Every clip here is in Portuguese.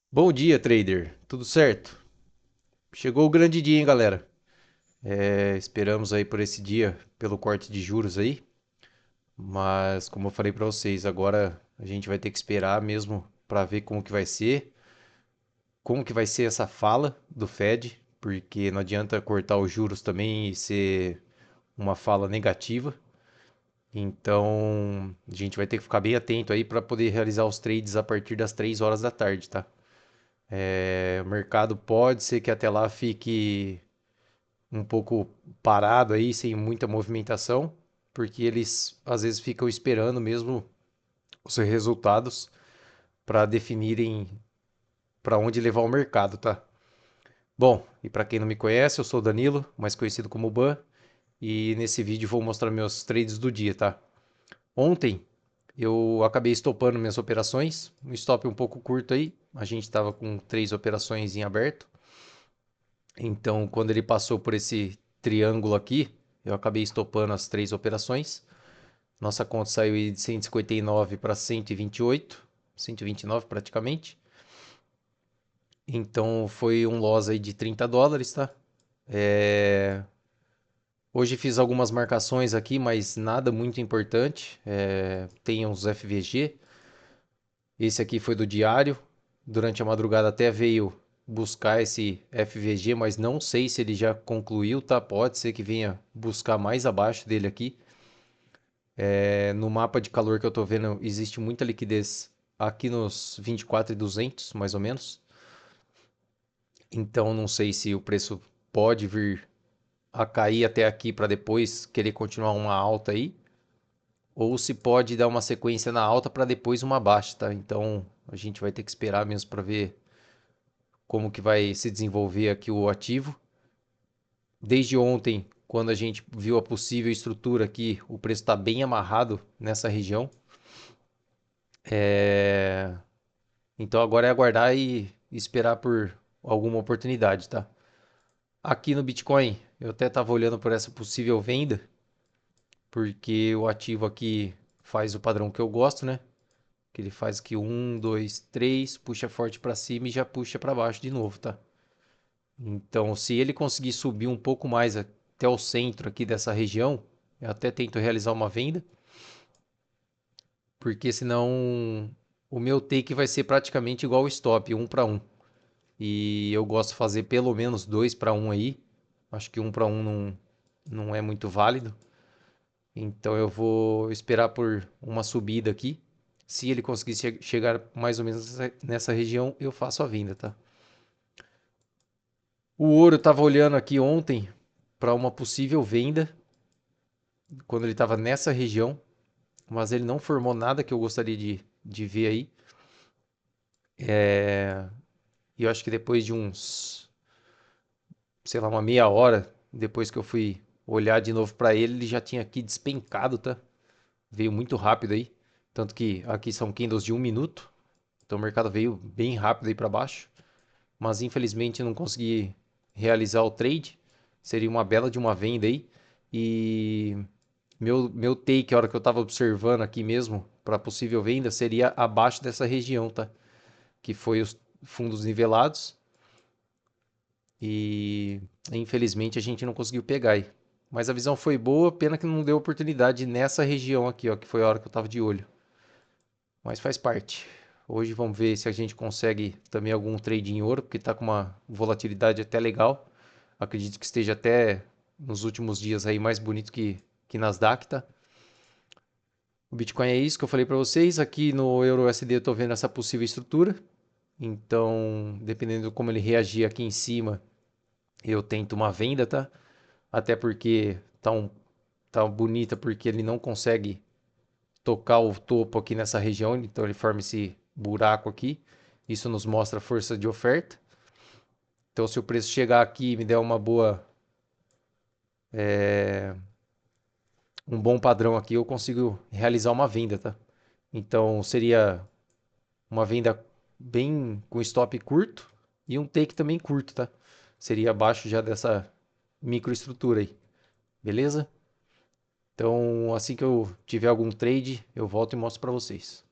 Bom dia, trader. Tudo certo? Chegou o grande dia, hein, galera? Esperamos aí por esse dia, pelo corte de juros aí. Mas, como eu falei para vocês, agora a gente vai ter que esperar mesmo para ver como que vai ser essa fala do Fed, porque não adianta cortar os juros também e ser uma fala negativa. Então, a gente vai ter que ficar bem atento aí para poder realizar os trades a partir das 3 horas da tarde, tá? O mercado pode ser que até lá fique um pouco parado aí, sem muita movimentação, porque eles às vezes ficam esperando mesmo os resultados para definirem para onde levar o mercado, tá? Bom, e para quem não me conhece, eu sou o Danilo, mais conhecido como Ban, e nesse vídeo vou mostrar meus trades do dia, tá? Ontem eu acabei estopando minhas operações, um stop um pouco curto aí, a gente estava com 3 operações em aberto, então quando ele passou por esse triângulo aqui, eu acabei estopando as 3 operações. Nossa conta saiu de 159 para 128, 129 praticamente. Então foi um loss aí de US$ 30, tá? É, Hoje fiz algumas marcações aqui, mas nada muito importante. Tem uns FVG. Esse aqui foi do diário. Durante a madrugada até veio buscar esse FVG, mas não sei se ele já concluiu, tá? Pode ser que venha buscar mais abaixo dele aqui. No mapa de calor que eu tô vendo, existe muita liquidez aqui nos 24.200, mais ou menos. Então não sei se o preço pode vir a cair até aqui para depois querer continuar uma alta aí, ou se pode dar uma sequência na alta para depois uma baixa, tá? Então a gente vai ter que esperar mesmo para ver como que vai se desenvolver aqui o ativo. Desde ontem, quando a gente viu a possível estrutura aqui, o preço está bem amarrado nessa região. É, Então agora é aguardar e esperar por alguma oportunidade, tá? Aqui no Bitcoin, eu até estava olhando por essa possível venda, porque o ativo aqui faz o padrão que eu gosto, né? Que ele faz aqui um, dois, três, puxa forte para cima e já puxa para baixo de novo, tá? Então, se ele conseguir subir um pouco mais até o centro aqui dessa região, eu até tento realizar uma venda, porque senão o meu take vai ser praticamente igual o stop, um para um. E eu gosto de fazer pelo menos 2 para 1 aí. Acho que 1 para 1 não é muito válido. Então eu vou esperar por uma subida aqui. Se ele conseguir chegar mais ou menos nessa região, eu faço a venda, tá? O ouro eu estava olhando aqui ontem para uma possível venda, quando ele estava nessa região, mas ele não formou nada que eu gostaria de ver aí. E eu acho que depois de uns, sei lá, uma meia hora, depois que eu fui olhar de novo para ele, ele já tinha aqui despencado, tá? Veio muito rápido aí. Tanto que aqui são candles de 1 minuto. Então o mercado veio bem rápido aí para baixo. Mas infelizmente eu não consegui realizar o trade. Seria uma bela de uma venda aí. E meu take, a hora que eu estava observando aqui mesmo, para possível venda, seria abaixo dessa região, tá? Que foi os fundos nivelados. E infelizmente a gente não conseguiu pegar aí. Mas a visão foi boa, pena que não deu oportunidade nessa região aqui, ó, que foi a hora que eu estava de olho. Mas faz parte. Hoje vamos ver se a gente consegue também algum trade em ouro, porque está com uma volatilidade até legal. Acredito que esteja até nos últimos dias aí mais bonito que Nasdaq, tá? O Bitcoin é isso que eu falei para vocês. Aqui no EURUSD eu estou vendo essa possível estrutura. Então, dependendo de como ele reagir aqui em cima, eu tento uma venda, tá? Até porque tá bonita, porque ele não consegue tocar o topo aqui nessa região, então ele forma esse buraco aqui. Isso nos mostra a força de oferta. Então, se o preço chegar aqui e me der um bom padrão aqui, eu consigo realizar uma venda, tá? Então, seria uma venda bem com stop curto e um take também curto, tá? Seria abaixo já dessa microestrutura aí, beleza? Então, assim que eu tiver algum trade, eu volto e mostro para vocês.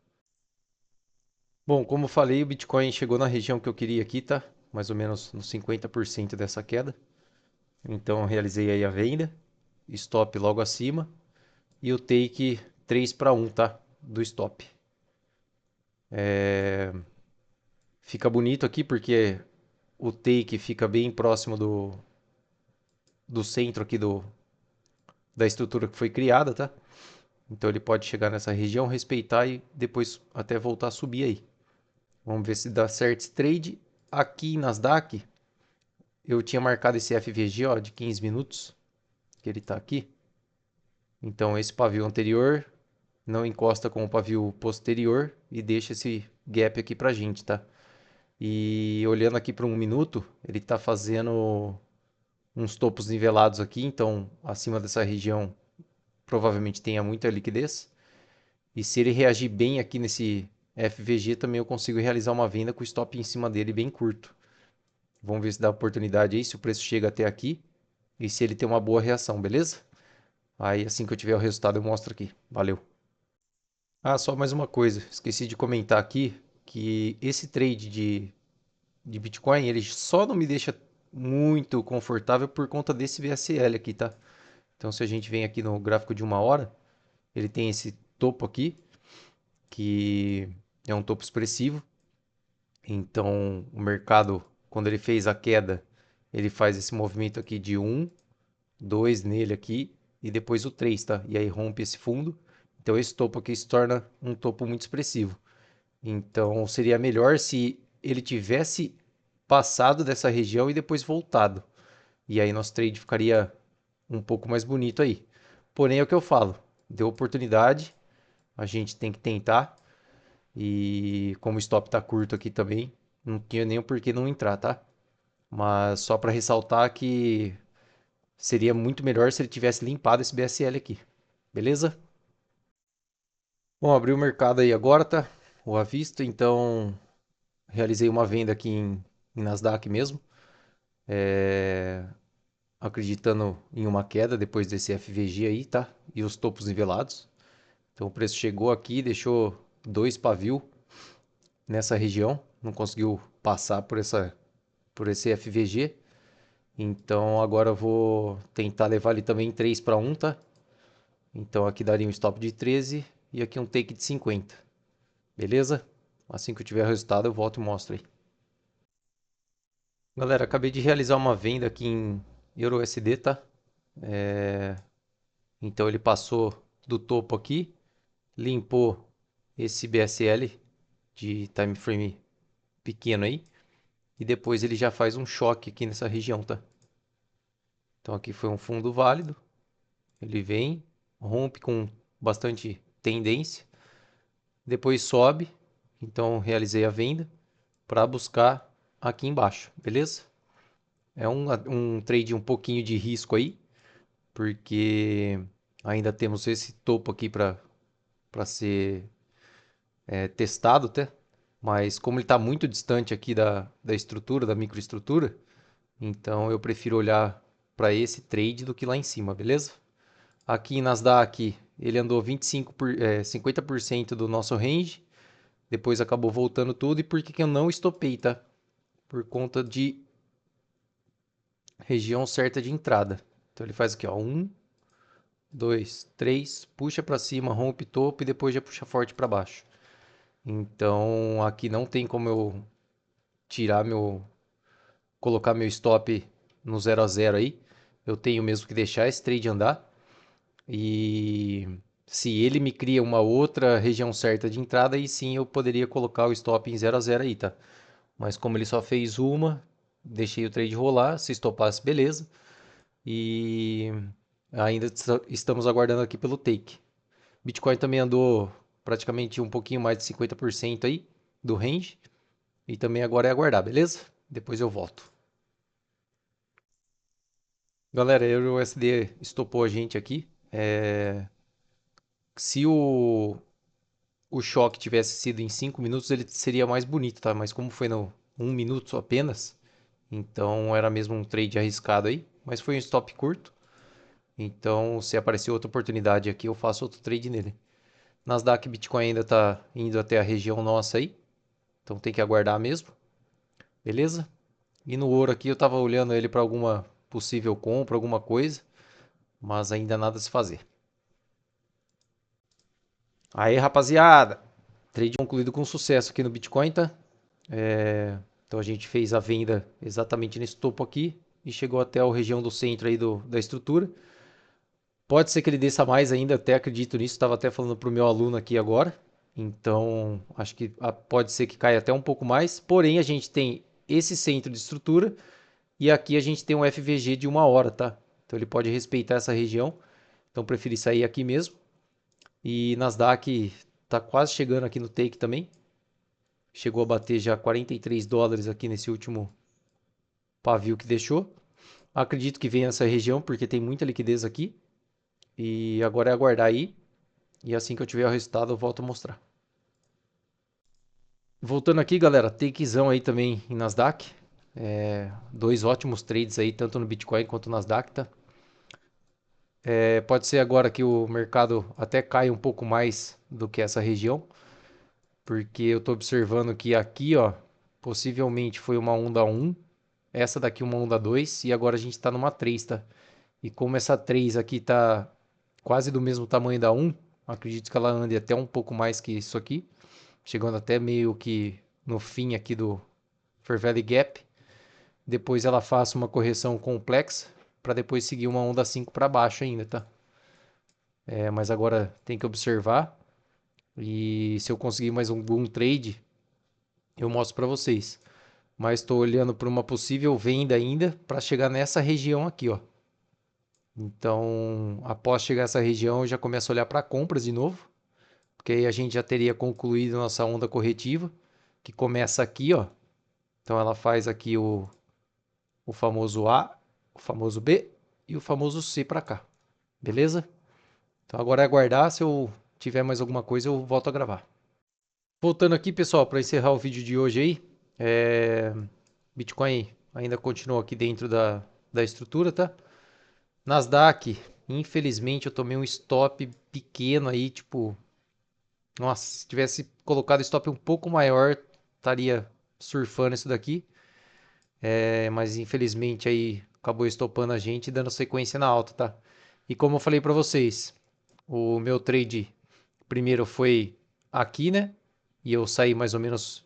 Bom, como eu falei, o Bitcoin chegou na região que eu queria aqui, tá? Mais ou menos nos 50% dessa queda. Então eu realizei aí a venda, stop logo acima e o take 3 para 1, tá? Do stop. Fica bonito aqui porque o take fica bem próximo do centro aqui da estrutura que foi criada, tá? Então ele pode chegar nessa região, respeitar e depois até voltar a subir aí. Vamos ver se dá certo esse trade. Aqui em Nasdaq, eu tinha marcado esse FVG ó, de 15 minutos, que ele está aqui. Então esse pavio anterior não encosta com o pavio posterior e deixa esse gap aqui pra gente, tá? E olhando aqui para um minuto, ele está fazendo uns topos nivelados aqui, então acima dessa região provavelmente tenha muita liquidez. E se ele reagir bem aqui nesse FVG, também eu consigo realizar uma venda com o stop em cima dele bem curto. Vamos ver se dá oportunidade aí, se o preço chega até aqui e se ele tem uma boa reação, beleza? Aí assim que eu tiver o resultado eu mostro aqui. Valeu. Ah, só mais uma coisa, esqueci de comentar aqui que esse trade de Bitcoin, ele só não me deixa muito confortável por conta desse VSL aqui, tá? Então se a gente vem aqui no gráfico de uma hora, ele tem esse topo aqui, que é um topo expressivo. Então o mercado, quando ele fez a queda, ele faz esse movimento aqui de um 2 nele aqui e depois o 3, tá? E aí rompe esse fundo. Então esse topo aqui se torna um topo muito expressivo. Então seria melhor se ele tivesse passado dessa região e depois voltado. E aí nosso trade ficaria um pouco mais bonito aí. Porém é o que eu falo, deu oportunidade, a gente tem que tentar. E como o stop tá curto aqui também, não tinha nem o porquê não entrar, tá? Mas só para ressaltar que seria muito melhor se ele tivesse limpado esse BSL aqui. Beleza? Bom, abri o mercado aí agora, tá? O à vista, então realizei uma venda aqui em Nasdaq mesmo, acreditando em uma queda depois desse FVG aí, tá? E os topos nivelados. Então o preço chegou aqui, deixou dois pavio nessa região, não conseguiu passar por esse FVG. Então agora eu vou tentar levar ele também 3 para 1, tá? Então aqui daria um stop de 13 e aqui um take de 50. Beleza? Assim que eu tiver o resultado, eu volto e mostro aí. Galera, acabei de realizar uma venda aqui em EURUSD, tá? Então ele passou do topo aqui, limpou esse BSL de time frame pequeno aí, e depois ele já faz um choque aqui nessa região, tá? Então aqui foi um fundo válido, ele vem, rompe com bastante tendência, depois sobe, então realizei a venda para buscar aqui embaixo, beleza? É um trade um pouquinho de risco aí, porque ainda temos esse topo aqui para ser testado, até. Mas como ele está muito distante aqui da estrutura, da microestrutura, então eu prefiro olhar para esse trade do que lá em cima, beleza? Aqui em Nasdaq ele andou 50% do nosso range, depois acabou voltando tudo. E por que que eu não estopei, tá? Por conta de região certa de entrada. Então ele faz aqui, ó, um, dois, três, puxa para cima, rompe topo e depois já puxa forte para baixo. Então aqui não tem como eu tirar colocar meu stop no 0 a 0 aí. Eu tenho mesmo que deixar esse trade andar e se ele me cria uma outra região certa de entrada, aí sim eu poderia colocar o stop em 0 a 0 aí, tá? Mas como ele só fez uma, deixei o trade rolar, se estopasse, beleza. E ainda estamos aguardando aqui pelo take. Bitcoin também andou praticamente um pouquinho mais de 50% aí do range. E também agora é aguardar, beleza? Depois eu volto. Galera, o USD estopou a gente aqui. Se o choque tivesse sido em 5 minutos, ele seria mais bonito, tá? Mas como foi no 1 minuto apenas, então era mesmo um trade arriscado aí. Mas foi um stop curto. Então, se aparecer outra oportunidade aqui, eu faço outro trade nele. Nasdaq Bitcoin ainda está indo até a região nossa aí. Então tem que aguardar mesmo, beleza? E no ouro aqui eu tava olhando ele para alguma possível compra, alguma coisa, mas ainda nada a se fazer. Aí, rapaziada, trade concluído com sucesso aqui no Bitcoin, tá? Então a gente fez a venda exatamente nesse topo aqui e chegou até a região do centro aí da estrutura. Pode ser que ele desça mais ainda, até acredito nisso. Estava até falando para o meu aluno aqui agora. Então, acho que pode ser que caia até um pouco mais. Porém, a gente tem esse centro de estrutura e aqui a gente tem um FVG de 1 hora, tá? Então ele pode respeitar essa região. Então preferi sair aqui mesmo. E Nasdaq tá quase chegando aqui no take também. Chegou a bater já US$ 43 aqui nesse último pavio que deixou. Acredito que venha essa região porque tem muita liquidez aqui. E agora é aguardar aí. E assim que eu tiver o resultado, eu volto a mostrar. Voltando aqui, galera, takezão aí também em Nasdaq. Dois ótimos trades aí, tanto no Bitcoin quanto no Nasdaq, tá? Pode ser agora que o mercado até caia um pouco mais do que essa região, porque eu tô observando que aqui, ó, possivelmente foi uma onda 1, essa daqui uma onda 2 e agora a gente tá numa 3, tá? E como essa 3 aqui tá quase do mesmo tamanho da 1, acredito que ela ande até um pouco mais que isso aqui, chegando até meio que no fim aqui do Fair Value Gap. Depois ela faça uma correção complexa para depois seguir uma onda 5 para baixo ainda, tá? Mas agora tem que observar e se eu conseguir mais algum trade, eu mostro para vocês. Mas estou olhando para uma possível venda ainda para chegar nessa região aqui, ó. Então, após chegar essa região, eu já começo a olhar para compras de novo, porque aí a gente já teria concluído nossa onda corretiva, que começa aqui, ó. Então ela faz aqui o famoso A, o famoso B e o famoso C para cá. Beleza? Então agora é aguardar, se eu tiver mais alguma coisa eu volto a gravar. Voltando aqui, pessoal, para encerrar o vídeo de hoje aí, Bitcoin ainda continua aqui dentro da estrutura, tá? Nasdaq, infelizmente eu tomei um stop pequeno aí, tipo, nossa, se tivesse colocado stop um pouco maior, estaria surfando isso daqui. Mas infelizmente aí acabou estopando a gente e dando sequência na alta, tá? E como eu falei para vocês, o meu trade primeiro foi aqui, né? E eu saí mais ou menos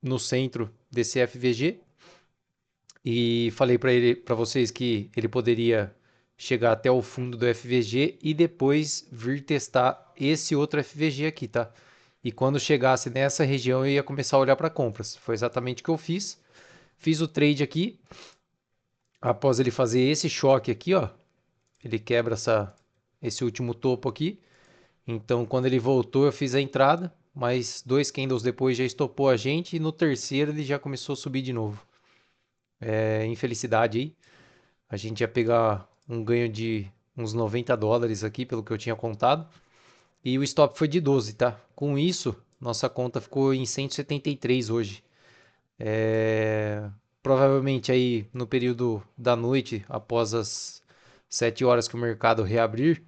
no centro desse FVG e falei para vocês que ele poderia chegar até o fundo do FVG e depois vir testar esse outro FVG aqui, tá? E quando chegasse nessa região eu ia começar a olhar para compras. Foi exatamente o que eu fiz. Fiz o trade aqui. Após ele fazer esse choque aqui, ó, ele quebra esse último topo aqui. Então, quando ele voltou, eu fiz a entrada, mas 2 candles depois já estopou a gente e no terceiro ele já começou a subir de novo. Infelicidade aí. A gente ia pegar um ganho de uns US$ 90 aqui, pelo que eu tinha contado. E o stop foi de 12, tá? Com isso, nossa conta ficou em 173 hoje. Provavelmente aí no período da noite, após as 7 horas que o mercado reabrir,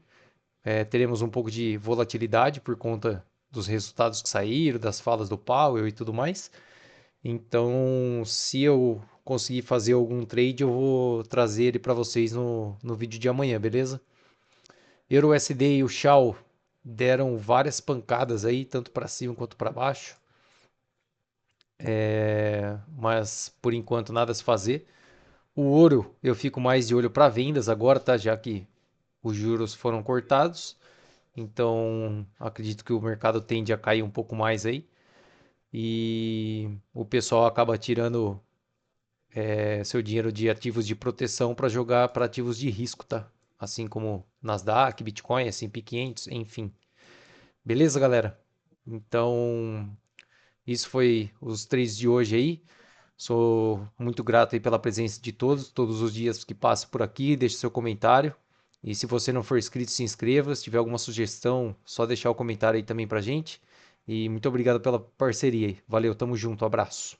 teremos um pouco de volatilidade por conta dos resultados que saíram, das falas do Powell e tudo mais. Então, se eu conseguir fazer algum trade, eu vou trazer ele para vocês no vídeo de amanhã, beleza? EURUSD e o Shao deram várias pancadas aí, tanto para cima quanto para baixo. Mas por enquanto nada a se fazer. O ouro eu fico mais de olho para vendas agora, tá? Já que os juros foram cortados. Então acredito que o mercado tende a cair um pouco mais aí. E o pessoal acaba tirando seu dinheiro de ativos de proteção para jogar para ativos de risco, tá? Assim como Nasdaq, Bitcoin, S&P 500, enfim. Beleza, galera? Então, isso foi os três de hoje aí. Sou muito grato aí pela presença de todos os dias que passa por aqui, deixe seu comentário. E se você não for inscrito, se inscreva. Se tiver alguma sugestão, só deixar o comentário aí também pra gente. E muito obrigado pela parceria aí. Valeu, tamo junto, abraço.